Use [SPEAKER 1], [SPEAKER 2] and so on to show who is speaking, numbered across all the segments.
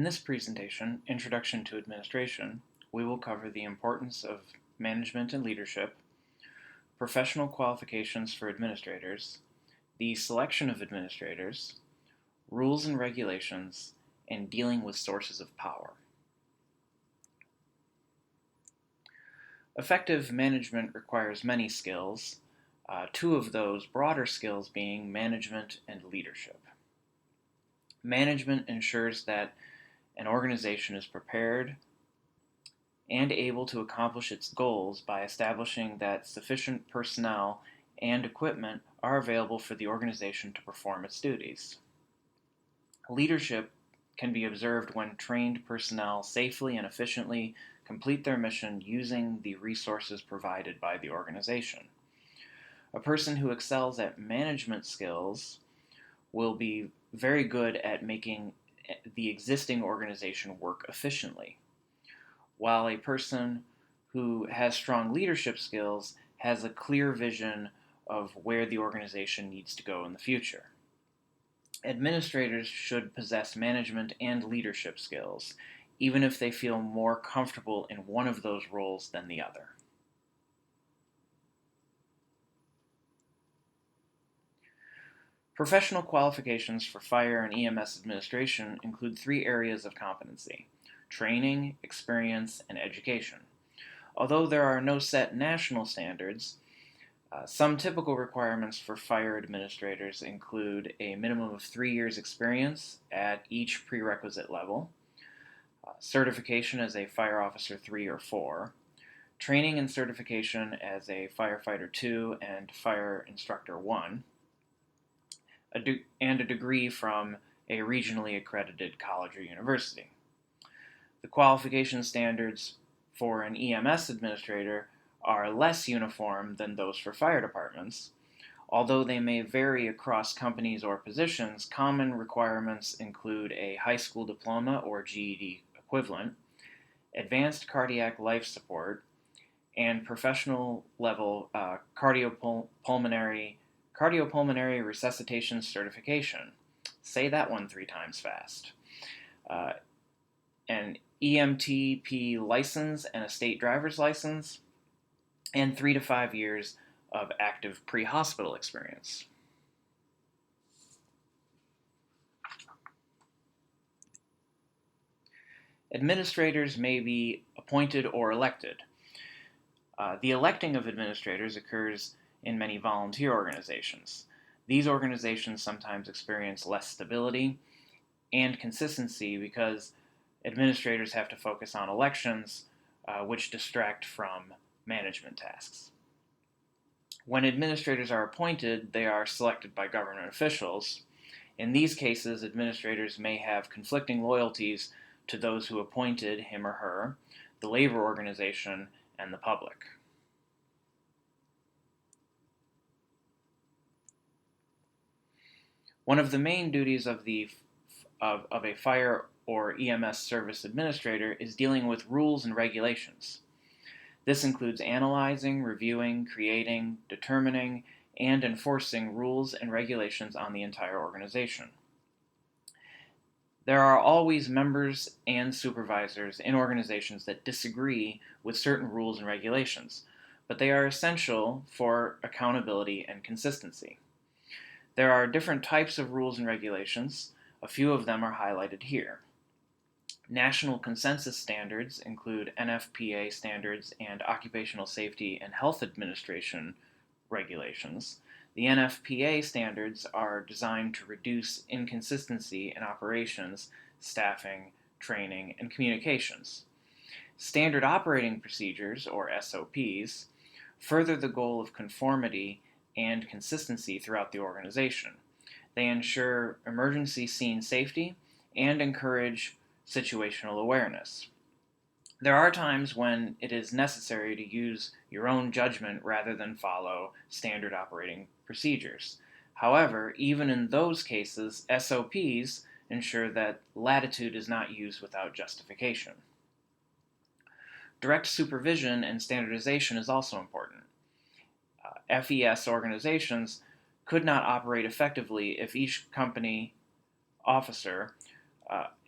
[SPEAKER 1] In this presentation, Introduction to Administration, we will cover the importance of management and leadership, professional qualifications for administrators, the selection of administrators, rules and regulations, and dealing with sources of power. Effective management requires many skills, two of those broader skills being management and leadership. Management ensures that an organization is prepared and able to accomplish its goals by establishing that sufficient personnel and equipment are available for the organization to perform its duties. Leadership can be observed when trained personnel safely and efficiently complete their mission using the resources provided by the organization. A person who excels at management skills will be very good at making the existing organization work efficiently, while a person who has strong leadership skills has a clear vision of where the organization needs to go in the future. Administrators should possess management and leadership skills, even if they feel more comfortable in one of those roles than the other. Professional qualifications for fire and EMS administration include three areas of competency: training, experience, and education. Although there are no set national standards, some typical requirements for fire administrators include a minimum of 3 years experience at each prerequisite level, certification as a fire officer 3 or 4, training and certification as a firefighter 2 and fire instructor 1, and a degree from a regionally accredited college or university. The qualification standards for an EMS administrator are less uniform than those for fire departments. Although they may vary across companies or positions, common requirements include a high school diploma or GED equivalent, advanced cardiac life support, and professional level cardiopulmonary resuscitation certification. Say that one 3 times fast. An EMTP license and a state driver's license, and 3 to 5 years of active pre-hospital experience. Administrators may be appointed or elected. The electing of administrators occurs in many volunteer organizations. These organizations sometimes experience less stability and consistency because administrators have to focus on elections, which distract from management tasks. When administrators are appointed, they are selected by government officials. In these cases, administrators may have conflicting loyalties to those who appointed him or her, the labor organization, and the public. One of the main duties of a fire or EMS service administrator is dealing with rules and regulations. This includes analyzing, reviewing, creating, determining, and enforcing rules and regulations on the entire organization. There are always members and supervisors in organizations that disagree with certain rules and regulations, but they are essential for accountability and consistency. There are different types of rules and regulations. A few of them are highlighted here. National consensus standards include NFPA standards and Occupational Safety and Health Administration regulations. The NFPA standards are designed to reduce inconsistency in operations, staffing, training, and communications. Standard operating procedures, or SOPs, further the goal of conformity and consistency throughout the organization. They ensure emergency scene safety and encourage situational awareness. There are times when it is necessary to use your own judgment rather than follow standard operating procedures. However, even in those cases, SOPs ensure that latitude is not used without justification. Direct supervision and standardization is also important. FES organizations could not operate effectively if each company officer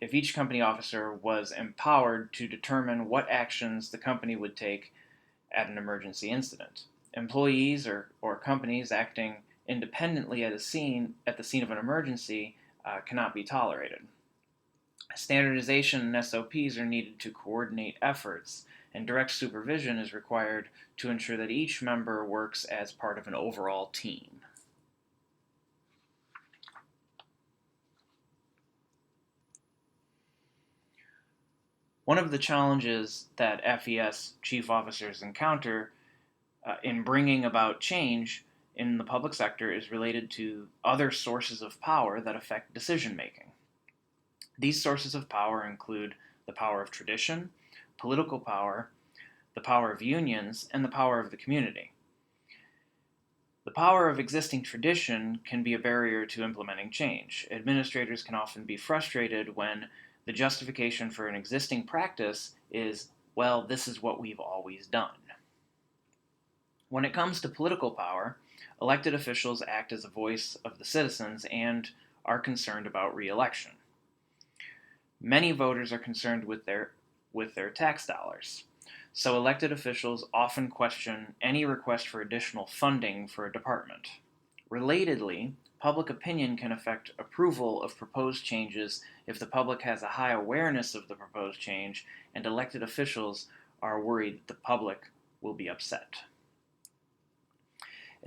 [SPEAKER 1] if each company officer was empowered to determine what actions the company would take at an emergency incident. Employees or companies acting independently at the scene of an emergency cannot be tolerated. Standardization and SOPs are needed to coordinate efforts, and direct supervision is required to ensure that each member works as part of an overall team. One of the challenges that FES chief officers encounter in bringing about change in the public sector is related to other sources of power that affect decision making. These sources of power include the power of tradition, political power, the power of unions, and the power of the community. The power of existing tradition can be a barrier to implementing change. Administrators can often be frustrated when the justification for an existing practice is, well, this is what we've always done. When it comes to political power, elected officials act as a voice of the citizens and are concerned about re-election. Many voters are concerned with their tax dollars, so elected officials often question any request for additional funding for a department. Relatedly, public opinion can affect approval of proposed changes if the public has a high awareness of the proposed change and elected officials are worried that the public will be upset.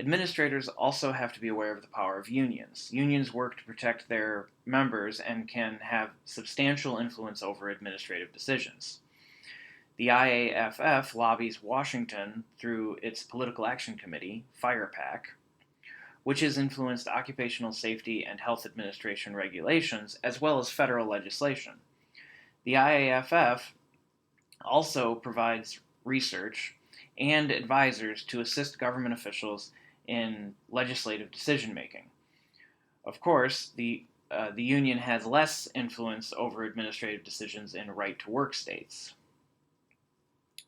[SPEAKER 1] Administrators also have to be aware of the power of unions. Unions work to protect their members and can have substantial influence over administrative decisions. The IAFF lobbies Washington through its Political Action Committee, FIREPAC, which has influenced occupational safety and health administration regulations, as well as federal legislation. The IAFF also provides research and advisors to assist government officials in legislative decision-making. Of course, the union has less influence over administrative decisions in right-to-work states,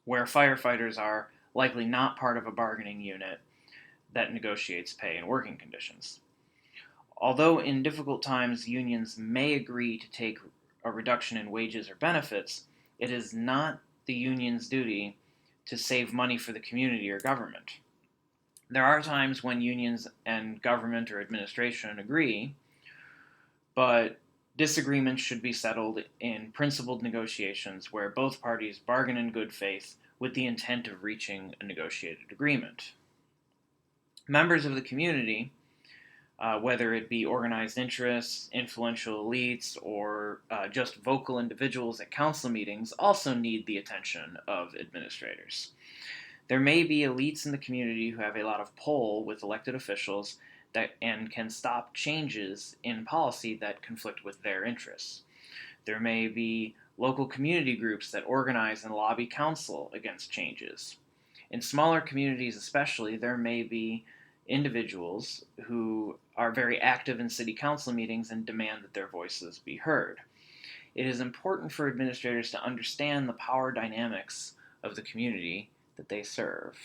[SPEAKER 1] where firefighters are likely not part of a bargaining unit that negotiates pay and working conditions. Although in difficult times unions may agree to take a reduction in wages or benefits, it is not the union's duty to save money for the community or government. There are times when unions and government or administration agree, but disagreements should be settled in principled negotiations where both parties bargain in good faith with the intent of reaching a negotiated agreement. Members of the community, whether it be organized interests, influential elites, or just vocal individuals at council meetings, also need the attention of administrators. There may be elites in the community who have a lot of pull with elected officials and can stop changes in policy that conflict with their interests. There may be local community groups that organize and lobby council against changes. In smaller communities especially, there may be individuals who are very active in city council meetings and demand that their voices be heard. It is important for administrators to understand the power dynamics of the community that they serve.